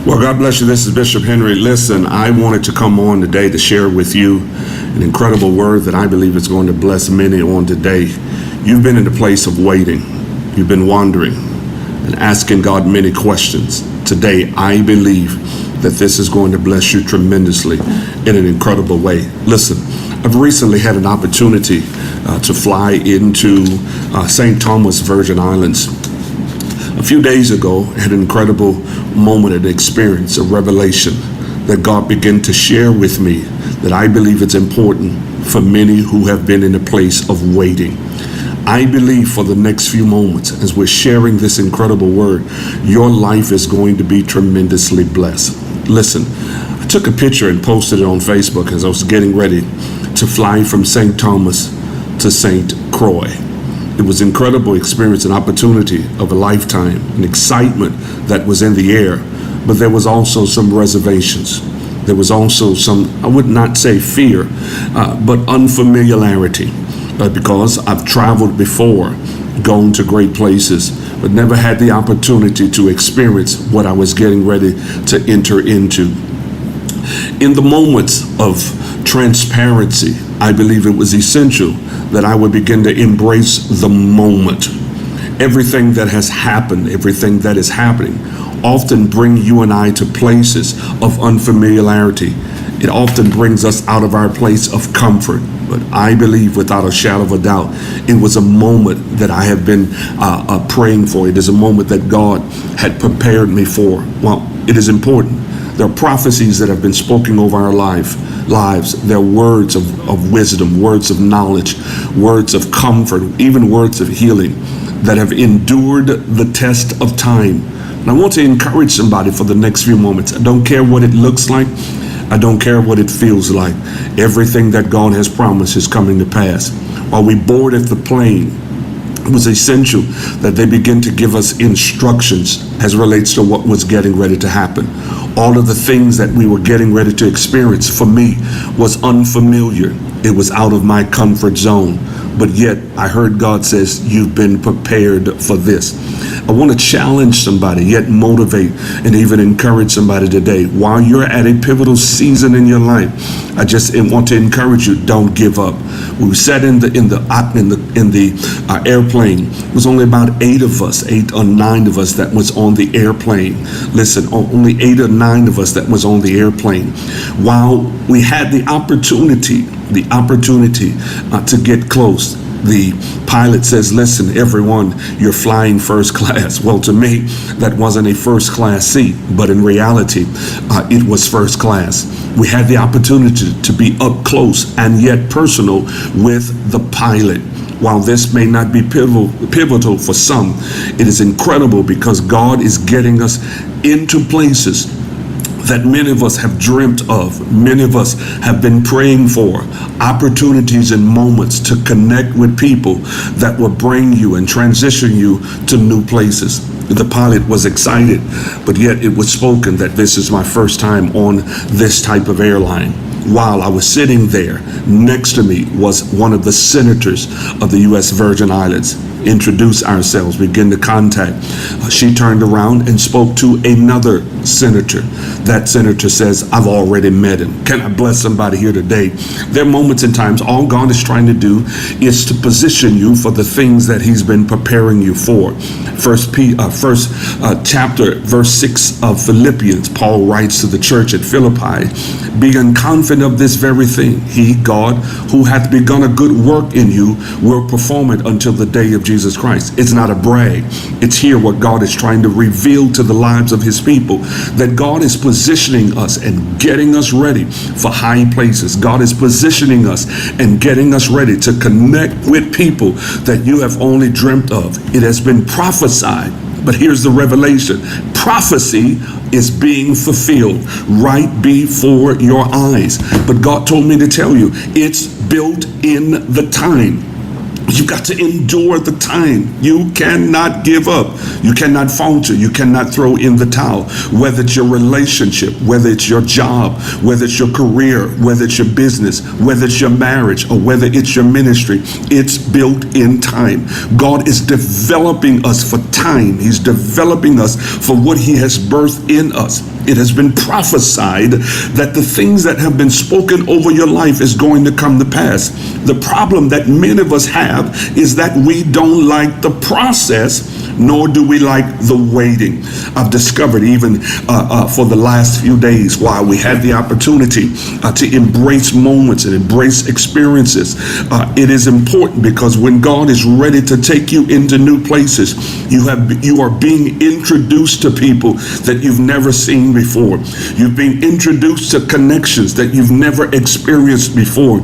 Well, God bless you. This is Bishop Henry. Listen, I wanted to come on today to share with you an incredible word that I believe is going to bless many on today. You've been in the place of waiting. You've been wondering and asking God many questions. Today, I believe that this is going to bless you tremendously in an incredible way. Listen, I've recently had an opportunity to fly into St. Thomas, Virgin Islands. A few days ago, I had an incredible moment, an experience, a revelation that God began to share with me that I believe it's important for many who have been in a place of waiting. I believe for the next few moments, as we're sharing this incredible word, your life is going to be tremendously blessed. Listen, I took a picture and posted it on Facebook as I was getting ready to fly from St. Thomas to St. Croix. It was an incredible experience, an opportunity of a lifetime, an excitement that was in the air, but there was also some reservations. There was also some, I would not say fear, but unfamiliarity, because I've traveled before, gone to great places, but never had the opportunity to experience what I was getting ready to enter into. In the moments of transparency, I believe it was essential that I would begin to embrace the moment. Everything that has happened, everything that is happening, often bring you and I to places of unfamiliarity. It often brings us out of our place of comfort. But I believe without a shadow of a doubt, it was a moment that I have been praying for. It is a moment that God had prepared me for. Well, it is important. There are prophecies that have been spoken over our lives. There are words of wisdom, words of knowledge, words of comfort, even words of healing that have endured the test of time. And I want to encourage somebody for the next few moments. I don't care what it looks like. I don't care what it feels like. Everything that God has promised is coming to pass. While we boarded the plane, it was essential that they begin to give us instructions as relates to what was getting ready to happen. All of the things that we were getting ready to experience for me was unfamiliar. It was out of my comfort zone. But yet I heard God says, you've been prepared for this. I want to challenge somebody, yet motivate and even encourage somebody today. While you're at a pivotal season in your life, I just want to encourage you, don't give up. We sat in the airplane. It was only about 8 or 9 of us that was on the airplane. Listen, only 8 or 9 of us that was on the airplane. While we had the opportunity to get close, the pilot says, listen, everyone, you're flying first class. Well, to me, that wasn't a first class seat, but in reality, it was first class. We had the opportunity to be up close and yet personal with the pilot. While this may not be pivotal for some, it is incredible because God is getting us into places that many of us have dreamt of, many of us have been praying for, opportunities and moments to connect with people that will bring you and transition you to new places. The pilot was excited, but yet it was spoken that this is my first time on this type of airline. While I was sitting there, next to me was one of the senators of the U.S. Virgin Islands. Introduce ourselves, begin to contact. She turned around and spoke to another senator. That senator says, I've already met him. Can I bless somebody here today? There are moments and times all God is trying to do is to position you for the things that he's been preparing you for. First chapter, verse 6 of Philippians, Paul writes to the church at Philippi, being confident of this very thing, he, God, who hath begun a good work in you, will perform it until the day of Jesus Christ. It's not a brag. It's here what God is trying to reveal to the lives of his people, that God is positioning us and getting us ready for high places. God is positioning us and getting us ready to connect with people that you have only dreamt of. It has been prophesied, but here's the revelation. Prophecy is being fulfilled right before your eyes. But God told me to tell you, it's built in the time. You've got to endure the time. You cannot give up. You cannot falter. You cannot throw in the towel. Whether it's your relationship, whether it's your job, whether it's your career, whether it's your business, whether it's your marriage, or whether it's your ministry, it's built in time. God is developing us for time. He's developing us for what He has birthed in us. It has been prophesied that the things that have been spoken over your life is going to come to pass. The problem that many of us have is that we don't like the process, nor do we like the waiting. I've discovered even for the last few days, while we had the opportunity to embrace moments and embrace experiences, it is important, because when God is ready to take you into new places, you are being introduced to people that you've never seen before. You've been introduced to connections that you've never experienced before.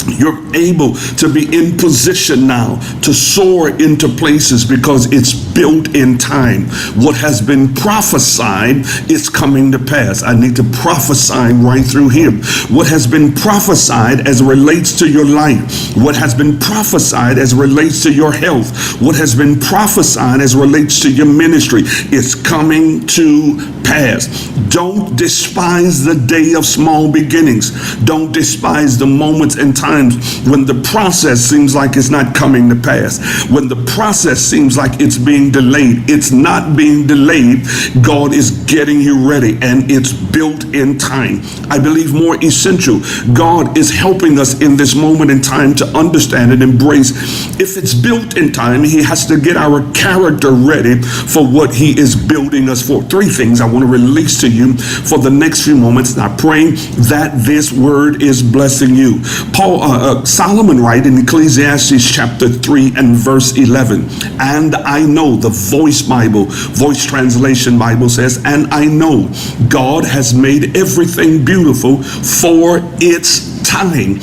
You're able to be in position now to soar into places because it's built in time. What has been prophesied is coming to pass. I need to prophesy right through here. What has been prophesied as it relates to your life, what has been prophesied as it relates to your health, what has been prophesied as it relates to your ministry is coming to pass. Don't despise the day of small beginnings. Don't despise the moments and times when the process seems like it's not coming to pass. When the process seems like it's being delayed, it's not being delayed. God is getting you ready, and it's built in time. I believe more essential, God is helping us in this moment in time to understand and embrace. If it's built in time, He has to get our character ready for what He is building us for. Three things I want to release to you for the next few moments, and I pray that this word is blessing you. Solomon writes in Ecclesiastes chapter 3 and verse 11, and I know, the Voice Bible, Voice Translation Bible says, and I know God has made everything beautiful for its time.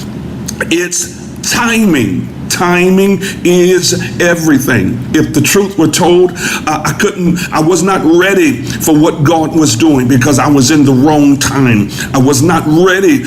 Its timing. Timing is everything. If the truth were told, I was not ready for what God was doing because I was in the wrong time. I was not ready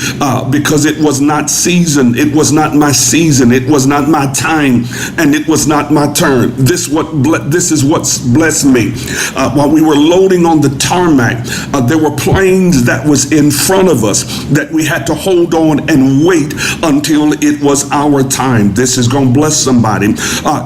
because it was not season. It was not my season. It was not my time, and it was not my turn. This is what's blessed me. While we were loading on the tarmac, there were planes that was in front of us that we had to hold on and wait until it was our time. This is going to bless somebody.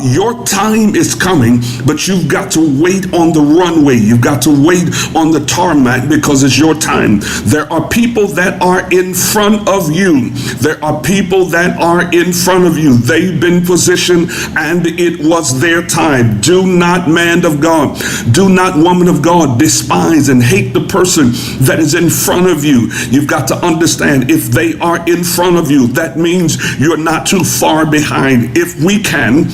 Your time is coming, but you've got to wait on the runway. You've got to wait on the tarmac because it's your time. There are people that are in front of you. There are people that are in front of you. They've been positioned and it was their time. Do not, man of God, do not, woman of God, despise and hate the person that is in front of you. You've got to understand, if they are in front of you, that means you're not too far behind. If we can,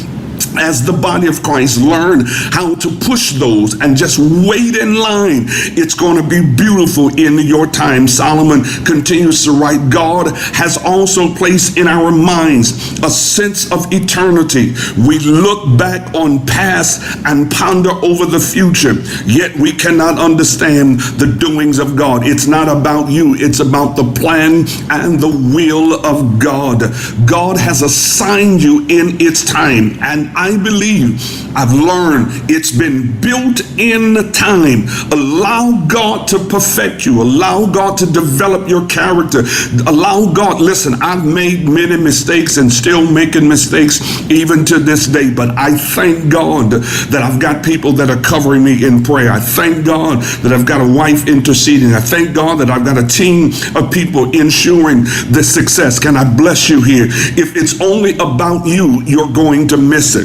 as the body of Christ, learn how to push those and just wait in line, it's going to be beautiful in your time. Solomon continues to write, God has also placed in our minds a sense of eternity. We look back on past and ponder over the future, yet we cannot understand the doings of God. It's not about you. It's about the plan and the will of God. God has assigned you in its time, and I believe, I've learned, it's been built in time. Allow God to perfect you. Allow God to develop your character. Allow God, listen, I've made many mistakes and still making mistakes even to this day, but I thank God that I've got people that are covering me in prayer. I thank God that I've got a wife interceding. I thank God that I've got a team of people ensuring the success. Can I bless you here? If it's only about you, you're going to miss it.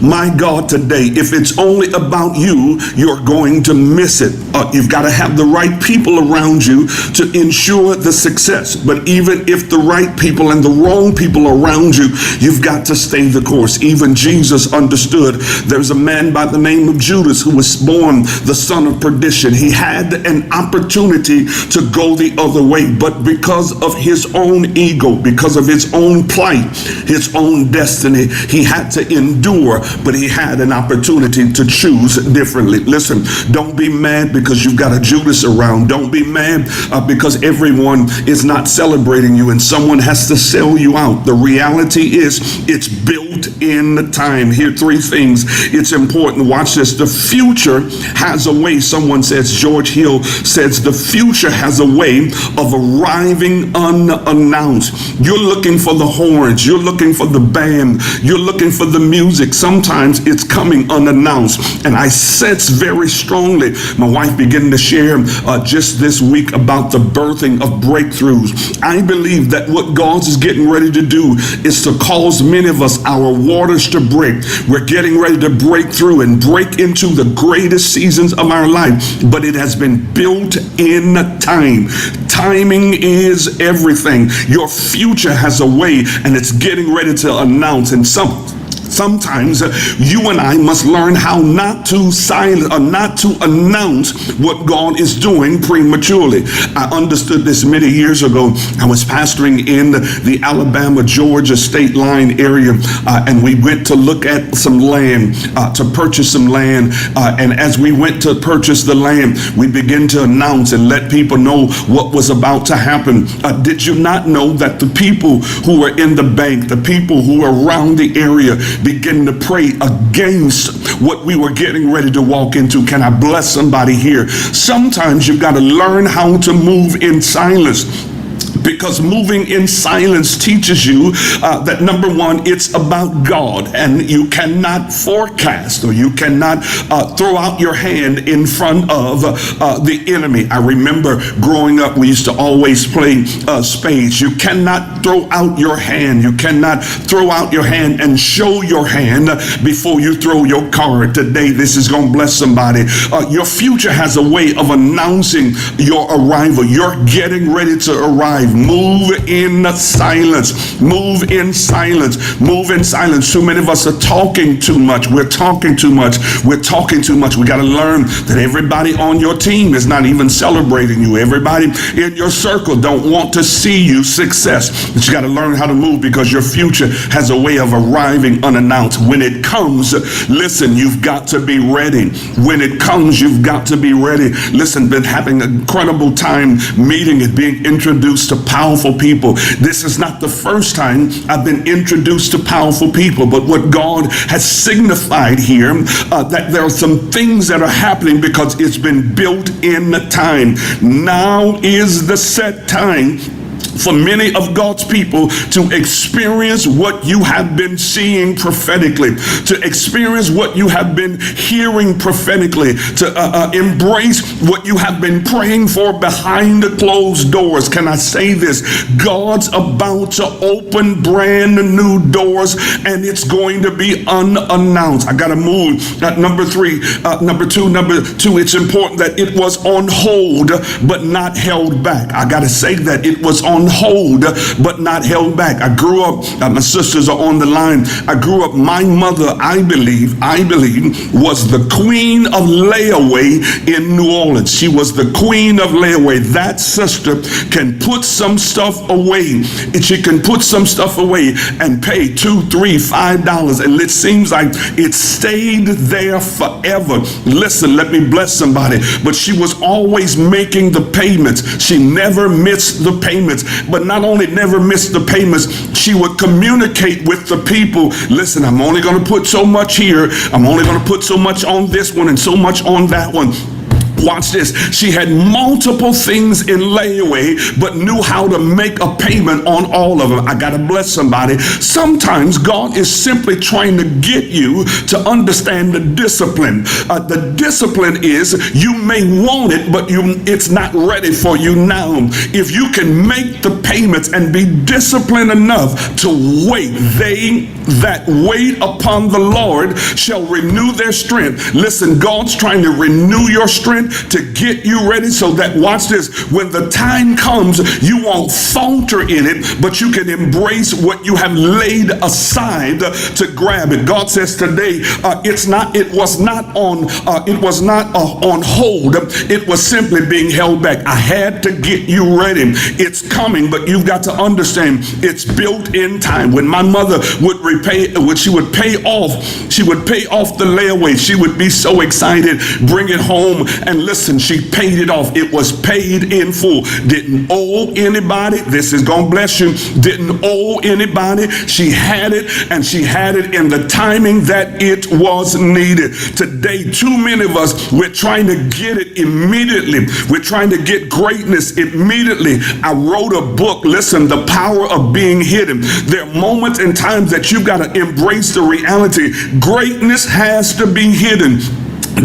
My God, today, if it's only about you, you're going to miss it. You've got to have the right people around you to ensure the success. But even if the right people and the wrong people around you, you've got to stay the course. Even Jesus understood. There's a man by the name of Judas who was born the son of perdition. He had an opportunity to go the other way, but because of his own ego, because of his own plight, his own destiny, he had to endure, but he had an opportunity to choose differently. Listen, don't be mad because you've got a Judas around. Don't be mad because everyone is not celebrating you and someone has to sell you out. The reality is, it's built built in time. Here, three things. It's important. Watch this. The future has a way. Someone says, George Hill says, the future has a way of arriving unannounced. You're looking for the horns. You're looking for the band. You're looking for the music. Sometimes it's coming unannounced. And I sense very strongly, my wife began to share just this week about the birthing of breakthroughs. I believe that what God is getting ready to do is to cause many of us, our waters to break. We're getting ready to break through and break into the greatest seasons of our life, but it has been built in time. Timing is everything. Your future has a way, and it's getting ready to announce. And sometimes you and I must learn how not to silence or not to announce what God is doing prematurely. I understood this many years ago. I was pastoring in the Alabama-Georgia state line area, and we went to look at some land, to purchase some land. And as we went to purchase the land, we began to announce and let people know what was about to happen. Did you not know that the people who were in the bank, the people who were around the area, begin to pray against what we were getting ready to walk into? Can I bless somebody here? Sometimes you've got to learn how to move in silence, because moving in silence teaches you that, number one, it's about God, and you cannot forecast, or you cannot throw out your hand in front of the enemy. I remember growing up, we used to always play spades. You cannot throw out your hand. You cannot throw out your hand and show your hand before you throw your card. Today, this is going to bless somebody. Your future has a way of announcing your arrival. You're getting ready to arrive. Move in silence. Move in silence. Move in silence. Too many of us are talking too much. We're talking too much. We're talking too much. We got to learn that everybody on your team is not even celebrating you. Everybody in your circle don't want to see you success. But you got to learn how to move, because your future has a way of arriving unannounced. When it comes, listen, you've got to be ready. When it comes, you've got to be ready. Listen, been having an incredible time meeting and being introduced to powerful people. This is not the first time I've been introduced to powerful people, but what God has signified here, that there are some things that are happening because it's been built in the time. Now is the set time for many of God's people to experience what you have been seeing prophetically, to experience what you have been hearing prophetically, to embrace what you have been praying for behind the closed doors. Can I say this? God's about to open brand new doors, and it's going to be unannounced. I got to move. Number two, it's important that it was on hold but not held back. I got to say that it was on hold but not held back. I grew up, my sisters are on the line. I grew up, my mother, I believe, was the queen of layaway in New Orleans. She was the queen of layaway. That sister can put some stuff away. She can put some stuff away and pay $2, $3, $5, and it seems like it stayed there forever. Listen, let me bless somebody. But she was always making the payments. She never missed the payments. But not only never missed the payments, she would communicate with the people. Listen, I'm only going to put so much here. I'm only going to put so much on this one and so much on that one. Watch this. She had multiple things in layaway, but knew how to make a payment on all of them. I got to bless somebody. Sometimes God is simply trying to get you to understand the discipline. The discipline is you may want it, but it's not ready for you now. If you can make the payments and be disciplined enough to wait, they that wait upon the Lord shall renew their strength. Listen, God's trying to renew your strength to get you ready so that, watch this, when the time comes, you won't falter in it, but you can embrace what you have laid aside to grab it. God says today, it was not on hold. It was simply being held back. I had to get you ready. It's coming, but you've got to understand it's built in time. When my mother would she would pay off the layaway, she would be so excited, bring it home, and And listen, she paid it off. It was paid in full. Didn't owe anybody. This is going to bless you. Didn't owe anybody. She had it, and she had it in the timing that it was needed. Today, too many of us, we're trying to get it immediately. We're trying to get greatness immediately. I wrote a book, listen, The Power of Being Hidden. There are moments and times that you've got to embrace the reality. Greatness has to be hidden.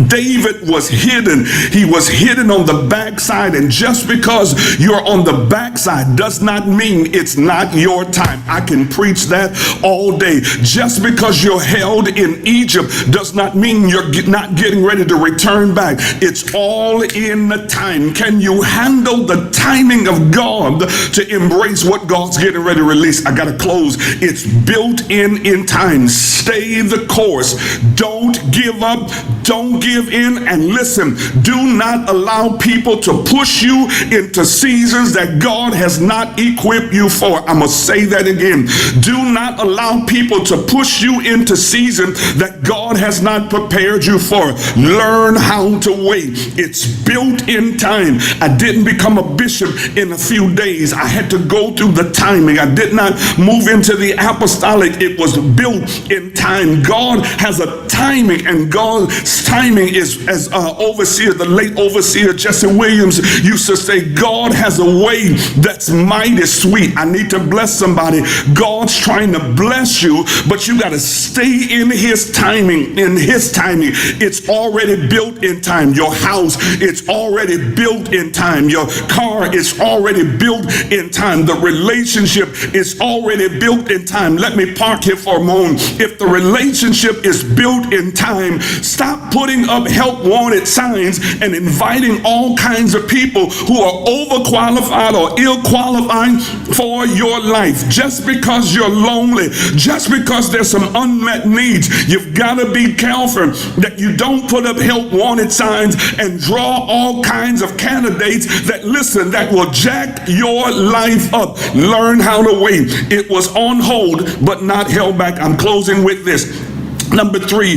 David was hidden. He was hidden on the backside. And just because you're on the backside does not mean it's not your time. I can preach that all day. Just because you're held in Egypt does not mean you're not getting ready to return back. It's all in the time. Can you handle the timing of God to embrace what God's getting ready to release? I got to close. It's built in time. Stay the course. Don't give up. Don't give in. And listen, do not allow people to push you into seasons that God has not equipped you for. I'm going to say that again. Do not allow people to push you into seasons that God has not prepared you for. Learn how to wait. It's built in time. I didn't become a bishop in a few days. I had to go through the timing. I did not move into the apostolic. It was built in time. God has a timing, and God's timing is, as overseer, the late overseer Jesse Williams used to say, God has a way that's mighty sweet. I need to bless somebody. God's trying to bless you, but you got to stay in his timing. In his timing, it's already built in time. Your house, it's already built in time. Your car is already built in time. The relationship is already built in time. Let me park here for a moment. If the relationship is built in time, stop putting up help wanted signs and inviting all kinds of people who are overqualified or ill qualified for your life. Just because you're lonely, just because there's some unmet needs, you've got to be careful that you don't put up help wanted signs and draw all kinds of candidates that, listen, that will jack your life up. Learn how to wait. It was on hold, but not held back. I'm closing with this. Number three,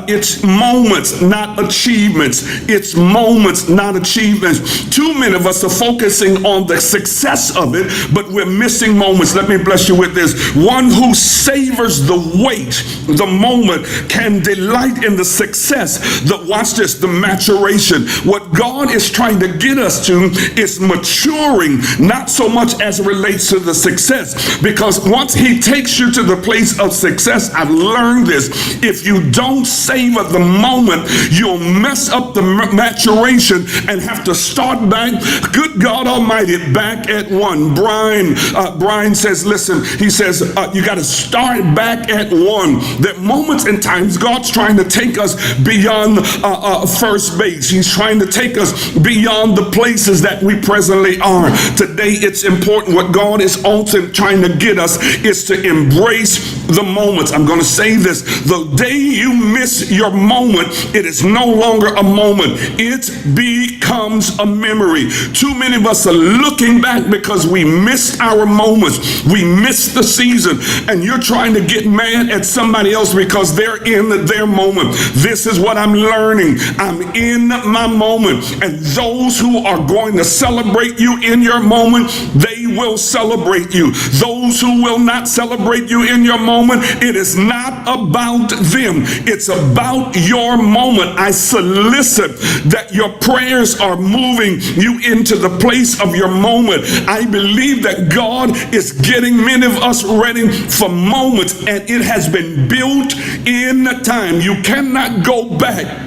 it's moments, not achievements. It's moments, not achievements. Too many of us are focusing on the success of it, but we're missing moments. Let me bless you with this. One who savors the wait, the moment, can delight in the success. Watch this, the maturation. What God is trying to get us to is maturing, not so much as it relates to the success. Because once he takes you to the place of success, I've learned this. If you don't savor the moment, you'll mess up the maturation and have to start back, good God Almighty, back at one. Brian says, listen, he says, you got to start back at one. There are moments and times God's trying to take us beyond first base. He's trying to take us beyond the places that we presently are. Today, it's important. What God is also trying to get us is to embrace the moments. I'm going to say this. The day you miss your moment, it is no longer a moment. It becomes a memory. Too many of us are looking back because we missed our moments. We missed the season. And you're trying to get mad at somebody else because they're in their moment. This is what I'm learning. I'm in my moment. And those who are going to celebrate you in your moment, they will celebrate you. Those who will not celebrate you in your moment, it is not about them. It's about your moment. I solicit that your prayers are moving you into the place of your moment. I believe that God is getting many of us ready for moments, and it has been built in time. You cannot go back.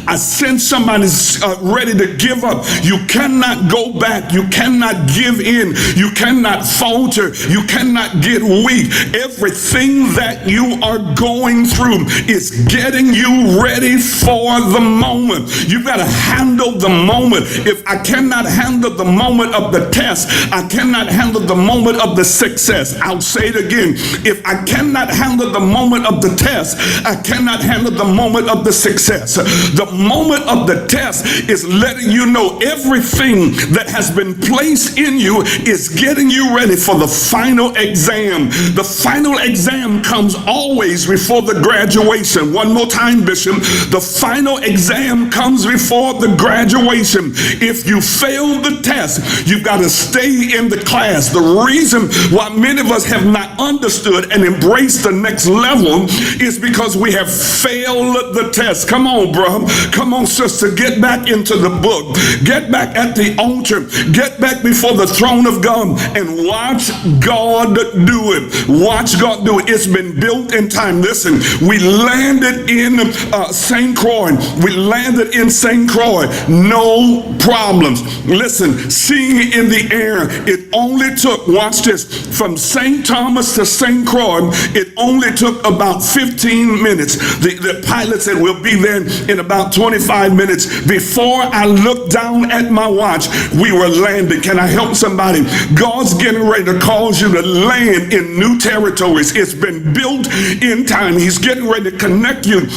I sense somebody's ready to give up. You cannot go back. You cannot give in. You cannot falter. You cannot get weak. Everything that you are going through is getting you ready for the moment. You've got to handle the moment. If I cannot handle the moment of the test, I cannot handle the moment of the success. I'll say it again. If I cannot handle the moment of the test, I cannot handle the moment of the success. The moment of the test is letting you know everything that has been placed in you is getting you ready for the final exam. The final exam comes always before the graduation. One more time, Bishop. The final exam comes before the graduation. If you fail the test, you've got to stay in the class. The reason why many of us have not understood and embraced the next level is because we have failed the test. Come on, bro. Come on, sister. Get back into the book. Get back at the altar. Get back before the throne of God and watch God do it. Watch God do it. It's been built in time. Listen, we landed in St. Croix. We landed in St. Croix. No problems. Listen, seeing in the air, it only took, watch this, from St. Thomas to St. Croix, it only took about 15 minutes. The pilot said we'll be there in about 25 minutes. Before I looked down at my watch, we were landing. Can I help somebody? God's getting ready to cause you to land in new territories. It's been built in time. He's getting ready to connect you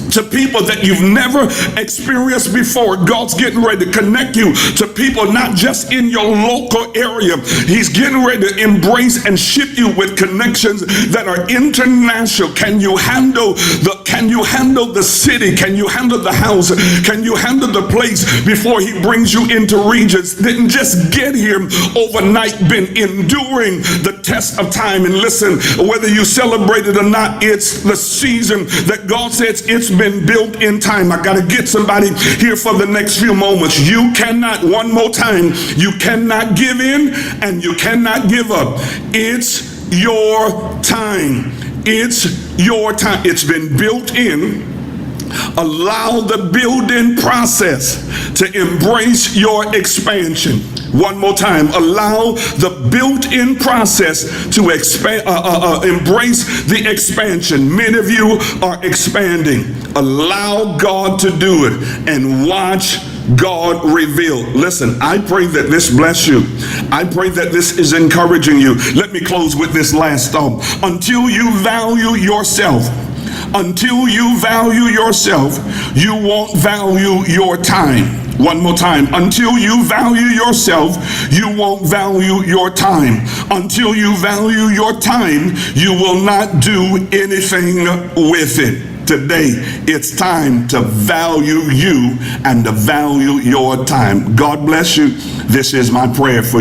to people that you've never experienced before. God's getting ready to connect you to people not just in your local area. He's getting ready to embrace and ship you with connections that are international. Can you handle the city? Can you handle the house? Can you handle the place before he brings you into regions? Didn't just get here overnight, been enduring the test of time. And listen, whether you celebrate it or not, it's the season that God says it's been built in time. I got to get somebody here for the next few moments. You cannot, one more time, you cannot give in and you cannot give up. It's your time. It's your time. It's been built in. Allow the building process to embrace your expansion. One more time. Allow the built-in process to embrace the expansion. Many of you are expanding. Allow God to do it and watch God reveal. Listen, I pray that this bless you. I pray that this is encouraging you. Let me close with this last thought. Until you value yourself, you won't value your time. One more time. Until you value yourself, you won't value your time. Until you value your time, you will not do anything with it. Today, it's time to value you and to value your time. God bless you. This is my prayer for you.